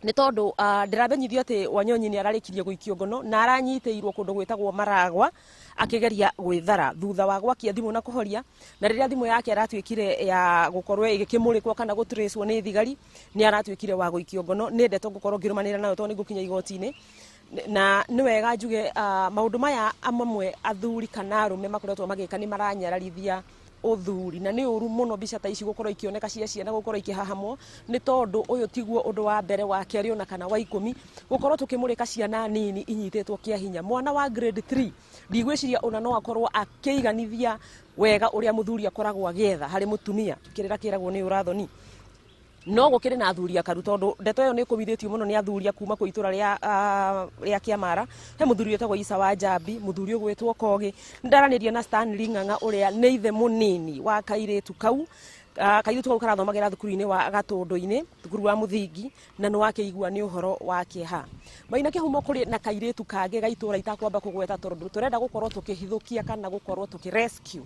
ni tondu ndirabenyithio ati Wanyonyi ni ararikirie guikio ngono na aranyiteirwo kundu gwitagwo Maragwa akigeria gwithara thutha wa gwakia thimu na kuhoria na riria thimu yake aratuikire ya gukorwo igikimurikwo kana gutracwo ni thigari ni aratuikire wa guikio ngono ni ndeto ngukorwo ngirumanira nayo tondu ngukinya igoti-ini na ni wega njuge maundu maya amwe athuri kana arume makoretwo magika ni maranyararithia uthuri na ni uru muno bica ta ici gukorwo ikioneka ciana gukorwo ikihahamwo ni tondu uyu tiguo undu wa mbere wa keri ona kana wa 10 gukorwo tukimurika ciana nini inyitetwo kia hinya mwana wa grade 3 ndigwiciria ona no akorwo akeiganithia wega uria muthuri akoragwo agietha hari mutumia kirira kiragwo ni urathoni no gukiri na athuri akaru tondu ndeto iyo ni kubithitio muno ni athuri kuma ku itura ria Kiamara he muthuri wetagwo Isa wa Njambi muthuri ugwetwo Kogi ndaranirie na Stanley Ng'ang'a uria ni ithe munini wa kairetu kau kairetu kau karathomagira thukuru-ini wa Gatundu-ini thukuru wa muthingi na no wakeigua ni uhoro wa kieha maina kihumo kuri na kairetu kage gaitura itakwamba kugweta tondu turenda gukorwo tukihithukia kana gukorwo tukirescue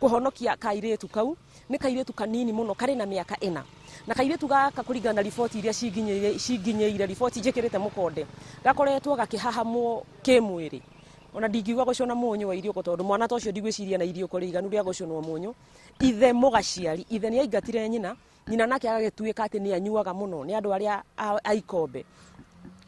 kuhonokia kairetu kau ni kairetu kanini muno kari na miaka 4 na kairetu gaka kuringana na riboti iria cinginyeire riboti njikirite mukonde gakoretwo gakihahamwo kimwiri ona ndingiuga gucona munyu wa irio tondu mwana ta ucio ndigwiciria na irio kuri iganu ria guconwo munyu ithe mugaciari ithe ni aingatire nyina nake agagituika ati ni anyuaga muno ni andu aria aikombe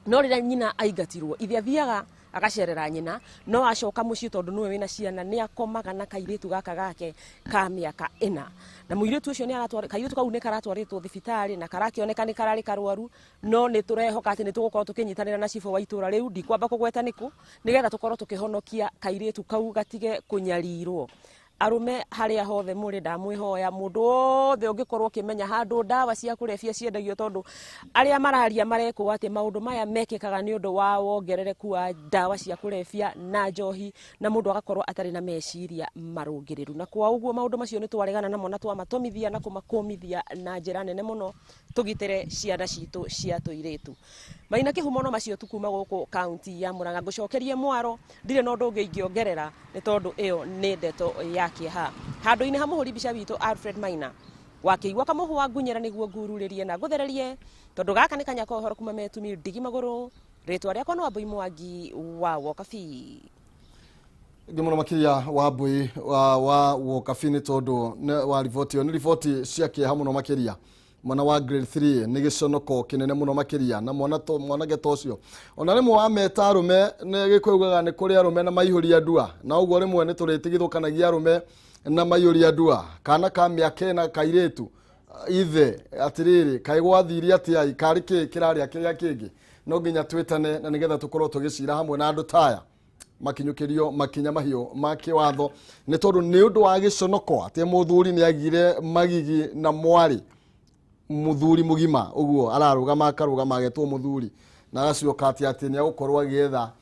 no riria nyina aingatirwo ithe athiaga agacerera nyina no acoka mucii tondu niwe wina ciana ni akomaga na kairitu gaka gake ka miaka 4 na muiritu ucio ni aratwara kairitu kau ni karatwaritwo thibitari na karakioneka ni karari karwaru no ni turehoka ati ni tugukorwo tukinyitanira na cifo wa itura riu ndikwamba kugweta niku nigetha tukorwo tukihonokia kairitu kau gatige kunyarirwo arume haria hothe muri ndamwihoya mundu othe ungikorwo kimenya handu ndawa cia kurebia ciendagio tondu aria mararia mareko ati maundu maya mekikaga ni undu wa wongerereku wa ndawa cia kurebia na njohi na mundu agakorwo atari na meciria marungiriru na kwa uguo maundu macio ni twaregana namo na twamatomithia na kumakomithia na njira nene muno tugitire ciana citu cia tuiritu maina kihumono macio tukuma guku county ya Murang'a ngucokerie mwaro ndire no ndungi ingiongerera ni tondu iyo ni ndeto yake handu ine hamuhuri bica witu Alfred Maina wakiigwa kamuhu wa ngunyera niguo ngururirie na guthererie tondu gaka ni kanya kohoro kuma metumi ndigi maguru ritwa riakwa no Abui Mwangi wa Wokabi Gimono makiria wa Abui wa Wokabi ni tondu wa riboti ciake hamuno makiria mwana wa grade 3 ni giconoko kinene muno makiria na mwana getocio ona rimwe wa meta arume ni gikweugaga ni kuri arume na maihuri andua na uguo rimwe ni turitigithukanagia arume na maihuri andua kana ka miaka na kairetu ithe atiriri kaigwathiri atia ikari kiraria kiria kingi no nginya twitane na nigetha tukorwo tugicira hamwe na andu taya makinyukirio makinya mahio makiwatho ni tondu ni undu wa giconoko ati muthuri ni agire magigi na mwari muthuri mugima uguo ararugama akarugama agetwo muthuri na agacioka ati ni agukorwo agietha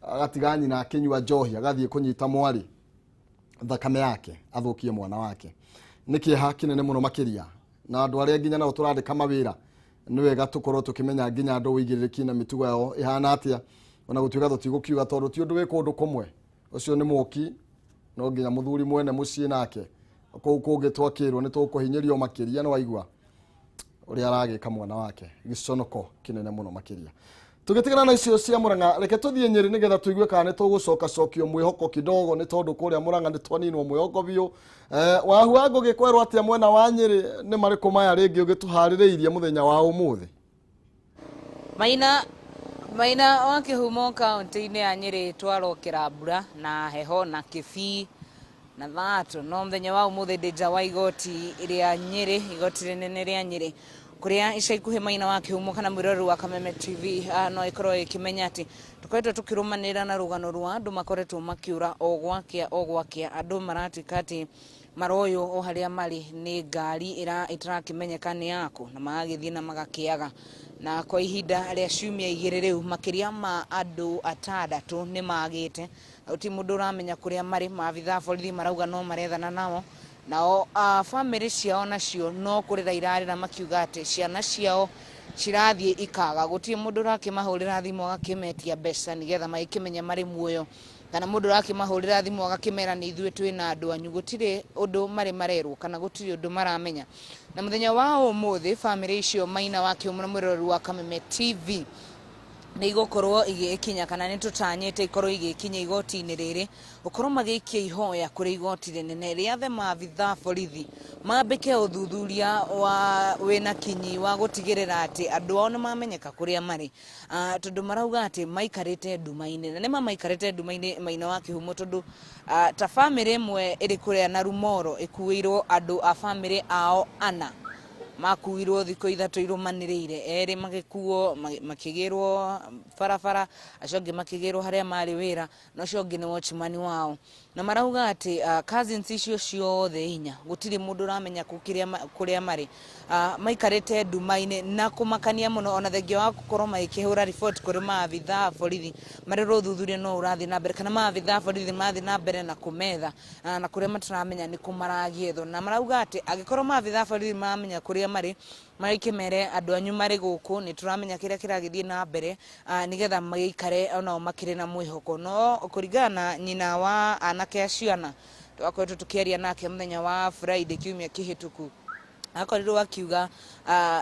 agatigani na kinyua njohi agathie kunyita mwari thakame yake athukie mwana wake niki hakinene muno makiria na andu aria nginya nao turandika mawira ni wega tukorwo tukimenya nginya andu wigiririki na mitugo yao ihana atia ona gutwiga tutigukiuga tondu ti undu wi kundu kumwe ucio ni muki no nginya muthuri mwene mucii nake kou kungi twakirwo ni tukuhinyirio makiria no waigua uri aragika mwana wake giconoko kinene muno makiria tugitigana na icio cia Murang'a reke tuthie Nyeri nigetha tuigue kana tugucoka cokio mwihoko kidogo ni tondu kuria Murang'a ni twaninwo mwihoko biu wahua ngugikwerwo atia mwena wa Nyeri ni mariku maya ringi ugituhaririirie muthenya wa umuthi Maina wa kihumo kaunti-ini ya Nyeri twarokera mbura na heho na kibii na thatu no muthenya wa umuthi ndija wa igoti iria Nyeri igoti rinene ria Nyeri kuria ica ikuhi Maina wa kihumo kana mwirori wa Kameme TV no ikorwo ikimenya ati tukoretwo tukirumanira na rugano rwa andu makoretwo makiura ogwakia andu maratika ati maroyo o haria mari ni ngari itakimenyeka ni yako na magagithie na magakiaga na kwa ihinda ria ciumia igiri riu makiria ma andu atandatu ni magite uti mundu uramenya kuria mari maabitha borithi marauga no marethana nao nao family ciao nacio no kurira irarira makiuga ati ciana ciao cirathie ikaga gutie mundu rakimahurira thimu agakimetia mbeca nigetha magikimenya mari muoyo kana mundu rakimahurira thimu agakimera ni ithue twina andu anyu gutire undu mari marerwo kana gutire undu maramenya na muthenya wa umuthi family icio Maina wa kiumu mwirori wa Kameme TV ni gukorwo igikinya kana ni tutanyite ikorwo igikinya igoti-ini riri ukorwo magikia ihoya kuri igoti rinene riathe maabitha borithi mambike uthuthuria wa wina kinyi wa gutigirira ati andu ao ni mamenyeka kuria mari tondu marauga ati maikarite ndumaini na nima maikarite ndumaini Maina wa kihumo tondu ta family imwe iri kuria na Rumoro ikuirwo andu a family ao ana makuirwo thiko ithatu irumaniriire eri magikuo makigirwo farafara aconge makigirwo haria mari wira no cionge ni watchman wao na marauga ati cousins icio ciothe inya gutiri mundu ramenya kuria mari maikarite ndumaine na kumakania muno ona thegio wa gukorwo magikihura report kuri maabitha borithi mariro thuthuria no urathi na mbere kana maabitha borithi mathi na mbere na kumetha na kuria mataramenya ni kumaragietho na marauga ati agikorwo maabitha borithi mamenya kuria mari maikemere andu anyu mari guku ni turamenya kiria kiragithie na mbere nigetha magikare ona makire na mwihoko no kuringana nyina wa anake aciana twakoretwo tukiaria nake muthenya wa Friday kiumia kihituku akorirwo akiuga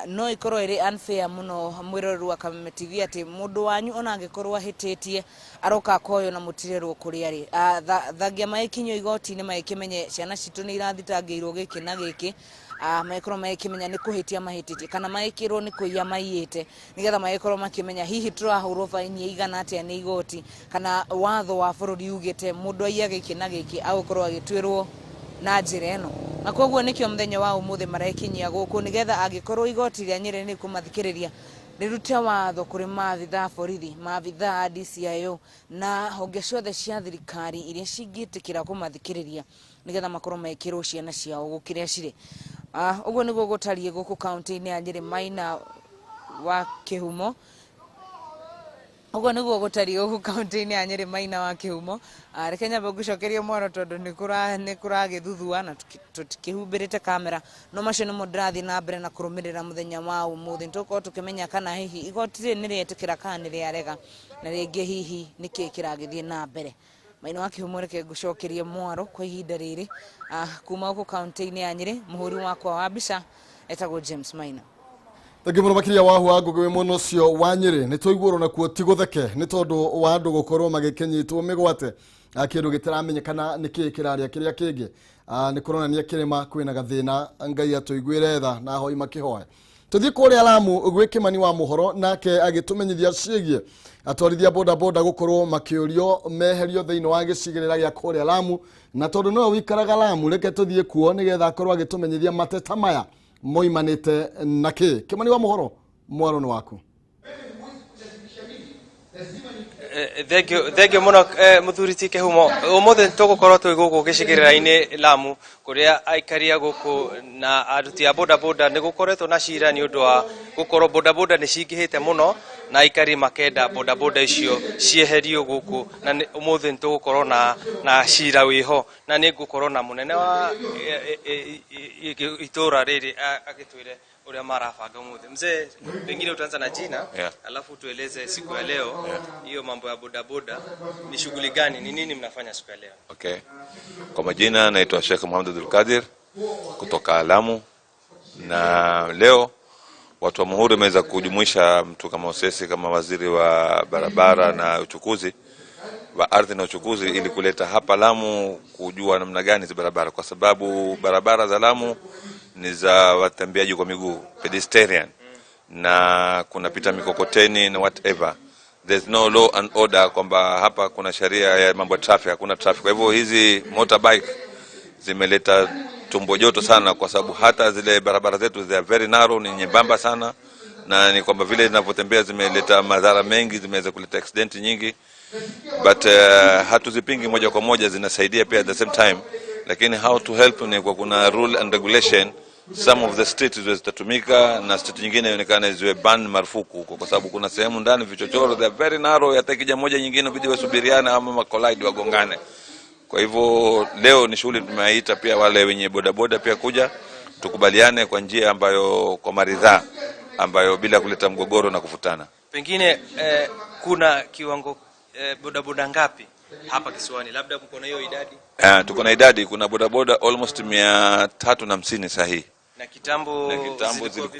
no ikorwo iri unfair muno mwirori wa Kameme TV ati mundu wanyu ona angikorwo ahititie aroka koyo na mutirerwo kuri ari thagia maikinyo igoti ni maikimenye ciana citu ni irathitangirwo giki na giki magĩkorwo magĩkĩmenya nĩ kũhĩtia mahĩtĩtie kana magĩkĩrwo nĩ kũiya maiyĩte, nĩgetha magĩkorwo makĩmenya hihi tũrahũrwo faini ya igana atĩa nĩ igoti, kana watho wa bũrũri ugĩte mũndũ aiya gĩkĩ na gĩkĩ agũkorwo agĩtuĩrwo na njĩra ĩno. Na koguo nĩkĩo mũthenya wa ũmũthĩ marekinyia gũkũ, nĩgetha angĩkorwo igoti rĩa Nyeri nĩ kũmathikĩrĩria rĩrute watho kũrĩ maabitha borithi, maabitha DCIO na honge ciothe cia thirikari iria cingĩtĩkĩra kũmathikĩrĩria, nĩgetha makorwo mekĩrwo ciana ciao gũkĩrĩa cirĩ. Ũguo nĩguo gũtariĩ gũkũ kaunti-inĩ ya Nyeri Maina wa Kĩhumo. Ũguo nĩguo gũtariĩ gũkũ kaunti-inĩ ya Nyeri Maina wa Kĩhumo. Reke nyambe ngũcokerie Mwaro tondũ nĩ kũragĩthuthua na tũtikĩhumbĩrĩte kamera, no macio nĩmo ndĩrathiĩ na mbere na kũrũmĩrĩra mũthenya wa ũmũthĩ. Nĩtũgũkorwo tũkĩmenya kana hihi igoti rĩrĩ nĩ rĩetĩkĩra kana nĩ rĩarega, na rĩngĩ hihi nĩkĩĩ kĩragĩthiĩ na mbere. Maina wa Kĩhumo, reke ngũcokerie Mwaro kwa ihinda rĩrĩ. Kuma gũkũ kaunti-inĩ ya Nyeri, mũhũri wakwa wa mbica etagwo James Maina. Thangi muno makiria wahu agũgwe mũno cio wa Nyeri nĩ tũiguoro na kuo tigũtheke nĩ tondũ wa andũ gũkorwo magĩkenyitwo mĩgwate kĩndũ gĩtaramenyekana nĩkĩĩ kĩrarĩa kĩrĩa kĩngĩ nĩ kuronania kĩrĩma kwĩna gathĩna Ngai atũiguĩre tha na hoi makĩhoe. Tũthiĩ kũrĩa Lamu gwĩ Kimani wa Mohoro, nake agĩtũmenyithia ciĩgiĩ atwarithia boda boda gũkorwo makĩũrio meherio thĩinĩ wa gĩcigĩrĩra gĩa kũrĩa Lamu, na tondũ no wikaraga Lamu reke tũthiĩ kuo nĩgetha akorwo agĩtũmenyithia mateta maya moimanĩte na kĩ. Kimani wa Mohoro, Mwaro nĩ waku. Thengio muno muthuriti Kĩhumo. Ũmũthĩ tũgũkorwo twĩ gũkũ gĩcigĩrĩra-inĩ Lamu kũrĩa aikaria gũkũ na aruti a boda boda nĩ gũkoretwo na cira nĩ ũndũ wa gũkorwo boda boda nĩ cingĩhĩte mũno na aikari makenda boda boda icio cieherio gũkũ, na ũmũthĩ nĩ tũgũkorwo na cira wĩho, na nĩ ngũkorwo na mũnene wa itũra rĩrĩ agĩtwĩre uria marafanga umuthi. Mzee, pengine utaanza na jina, alafu tueleze siku ya leo hiyo mambo ya boda boda ni shughuli gani, ni nini mnafanya siku ya leo? Okay. Kwa majina naitwa Sheikh Muhammad Abdul Qadir kutoka Lamu, na leo watu wa Muhuri wameweza kujumuisha mtu kama Osesi kama waziri wa barabara na uchukuzi wa ardhi na uchukuzi ili kuleta hapa Lamu kujua namna gani hizo barabara, kwa sababu barabara za Lamu ni za watembeaji kwa miguu, pedestrian, na kuna pita mikokoteni na whatever. There's no law and order kwamba hapa kuna sheria ya mambo ya traffic, hakuna traffic. Kwa hivyo hizi motorbike zimeleta tumbo joto sana, kwa sababu hata zile barabara zetu they are very narrow, ni nyembamba sana, na ni kwamba vile zinapotembea zimeleta madhara mengi, zimeweza kuleta accident nyingi. But hatuzipingi moja kwa moja, zinasaidia pia at the same time, lakini how to help ni kwa kuna rule and regulation. Some of the streets zitatumika na street nyingine inaonekana ziwe ban marufuku, kwa sababu kuna sehemu ndani vichochoro they are very narrow, hata kija moja nyingine bidi wasubiriane ama makolide wagongane. Kwa hivyo leo ni shughuli tumeaita pia wale wenye boda boda pia kuja tukubaliane kwa njia ambayo kwa maridhaa, ambayo bila kuleta mgogoro na kufutana. Pengine kuna kiwango boda boda ngapi hapa kisiwani? Labda mko na hiyo idadi? Tuko na idadi, kuna boda boda almost 350 sahihi. Na kitambo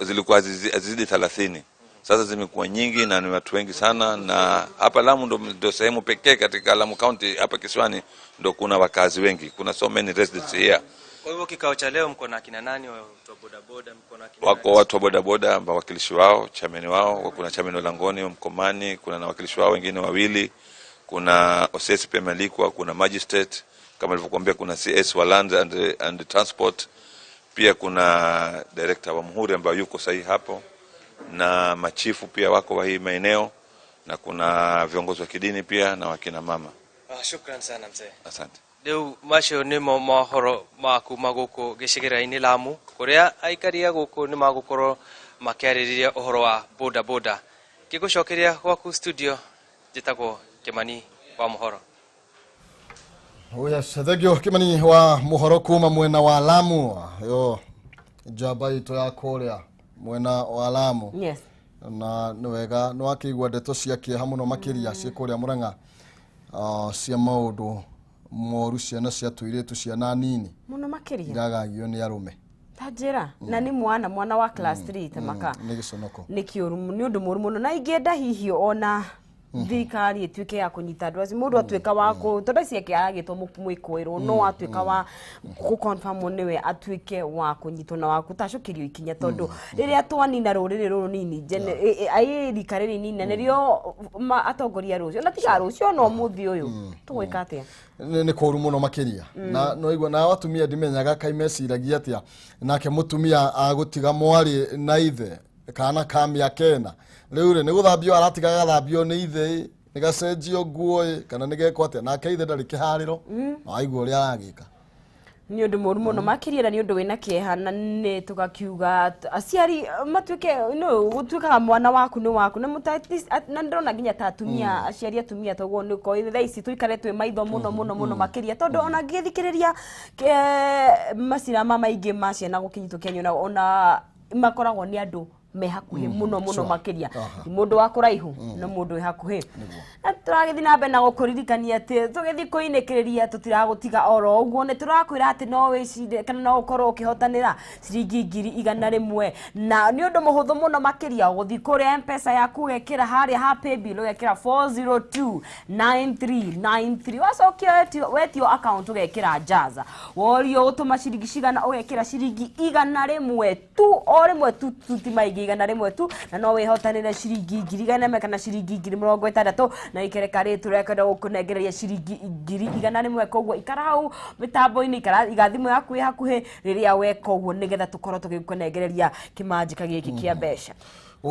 zilikuwa zizidi 30. Sasa zimekuwa nyingi na ni watu wengi sana, na hapa Lamu ndo sehemu pekee katika Lamu County hapa kisiwani ndo kuna wakazi wengi. Kuna so many residents here. Kwa hivyo kikao cha leo mko na kina nani watu wa boda boda, mko na kina wako watu wa boda boda, wawakilishi wao, chameni wao, kuna chameni Langoni, Mkomani, kuna na wakilishi wao wengine wawili, kuna OCS pia malikwa, kuna magistrate kama nilivyokuambia, kuna CS wa land and transport, pia kuna director wa Muhuri ambaye yuko sahihi hapo, na machifu pia wako wa hii maeneo, na kuna viongozi wa kidini pia na wakina mama. Shukran sana mzee. Asante. Leo macio nĩ mo mohoro maku magũkũ gĩcigĩrĩra-inĩ Lamu, kũrĩa aikaria gũkũ nĩ magũkorwo makĩarĩrĩria ũhoro wa boda boda. Ngĩgũcokeria gwaku studio, njĩtagwo Kimani wa Mohoro. Yes, thegio Kimani wa Mohoro kuma mwena wa Lamu. Yo jaba ito ya kũrĩa mwena wa Lamu. Yes. Na nĩ wega nĩ wakĩigua ndeto ciakia mũno makĩria cia kũrĩa Mũrang'a cia maũndũ moru, ciana cia tũirĩtu, ciana nini muno makĩria iragagio nĩ arume. Tajera na ni mwana wa class 3 tamaka nĩ gĩconoko, nĩ kĩũru nĩ ũndũ mũru mũno, na ingĩenda hihi ona thirikari ituike ya kunyita andu acio mundu atuika wa ku tondu ciake aragitwo mwikoiro no atuika wa ku confirm niwe atuike wa kunyitwo na wa gutacukirio ikinya tondu riria twanina ruriri ruru nini ai rikariri nini nerio atongoria rucio na tiga rucio no muthi uyu tugwika atia ni kuru muno makiria na no igwa na watumia ndimenyaga kaimeciragia atia nake mutumia agutiga mwari na ithe kana kamia kena riu ni guthambio aratigaga thambio ni ithe ni gacenjio nguo kana ni gekwo atia nake ithe ndari kihariro aigua uri aragika ni undu muru muno makiria na ni undu wina kieha na ni tugakiuga aciari matuike no gutuikaga mwana waku ni waku na mutati na ndona nginya tatumia aciari atumia togo ni ko ithe ici tuikare twi maitho muno makiria tondu ona ngithikiriria masira mama ingi macia na gukinyitwo Kenya ona makoragwo ni andu me hakuhi muno makiria mundu wa kuraihu na mundu we hakuhi na turagithi na mbe na gukuririkania ati tugithi kuinekereria tutiragutiga oro uguo ni turakwira ati no wicinde kana no ukorwo ukihotanira ciringi 100 na ni undu muhuthu muno makiria guthi kuria M-Pesa yaku ugekira haria ha paybill ugekira 4029393 wacokia wetio account ugekira jaza worio utuma ciringi cigana ugekira ciringi 100 tu o rimwe tu tutimaigi igana rimwe tu na no wihotanire ciringi 100 kana ciringi 60 na ikereka ritu rekenda gukunegereria ciringi 100 koguo ikara hau mitambo-ini ikara igathimo yaku hakuhi riria weka uguo nigetha tukorwo tugikunegereria kimanjika giki kia mbeca.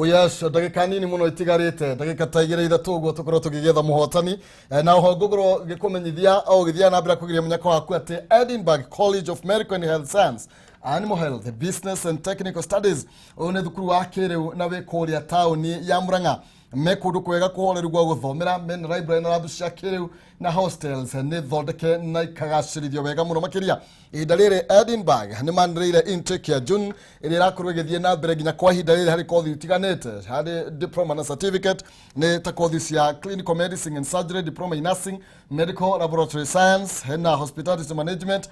Yes, ndagika nini muno itigarite ndagika taigire ithatu guo tukorwo tugigetha muhotani na ho nguguro gikumenyithia au githia na mbira kugiria munyako waku ati Edinburgh College of Medical and Health Science Animal Health Business and Technical Studies one thukuru wa kiriu na wikuria tauni ya Murang'a mekundu kwega kuhoreru gwa guthomera men library na lab cia kiriu na hostels ni thondeke na ikagacirithio wega muno makiria ihinda riri Edinburgh ni mandireire intake ya June iri rakorwo igithie na mbere nginya kwa ihinda riri hari kothi itiganite hari diploma na certificate ni ta kothi cia clinical medicine and surgery, diploma in nursing, medical laboratory science, hena hospitality management,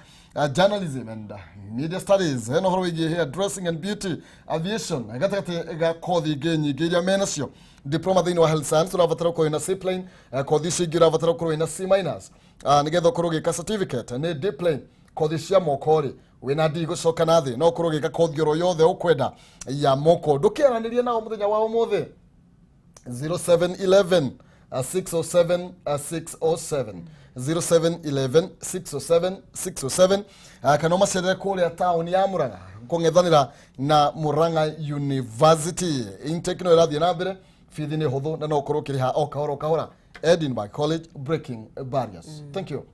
journalism and media studies, hena horo wigi hair dressing and beauty, aviation agatakate ga kothi genyi giria menacio diploma thini wa health science uravatara ko ina C plane kothi cingi uravatara ko ina C minus nigetha korwo gika certificate ni D plane kothi cia mokori wina ndi gucoka na thi no korwo gika kothi oro yothe ukwenda ya moko ndukiaranirie nao muthenya wa umuthi 0711 607 607 0711 607 607 kana macerere kuria town ya Murang'a kungethanira na Murang'a University intake no irathie na mbere fithi ni huthu na no korwo kiriha o kahora Edinburgh College breaking barriers. Thank you.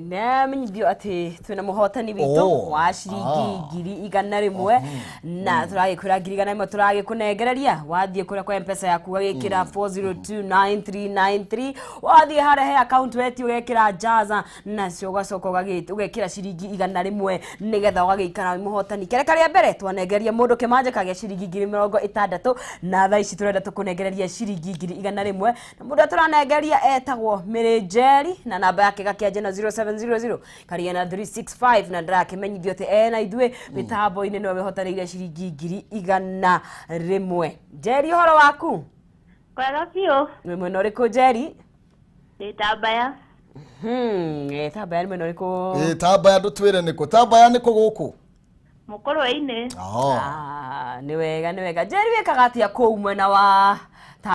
Na menyithio ati twina muhotani witu wa ciringi 100 na turagikwira 100 turagikunengereria wathie kuria kwa M-Pesa yaku agikira 4029393 wathie hare he account weti ugekira jaza na cio gacoka ugekira ciringi 100 nigetha ugagikara muhotani kereka ria mbere twanengereria mundu kimanje kage ciringi 60 na thaa ici turenda tukunengereria ciringi 100 na mundu turanengeria etagwo Mirejeri na namba yake gakiaje na 0700 kariana 365 na ndara kimenyithio te na ithwe mitambo-ini no wehotanire ciringi 100 Jerry horo waku kwega pio we mwena uriku Jerry Tabaya Tabaya mwena uriku Tabaya ndutwire niko Tabaya niko guku Matuura-Ini ni wega Jerry wekaga atia kuu mwena wa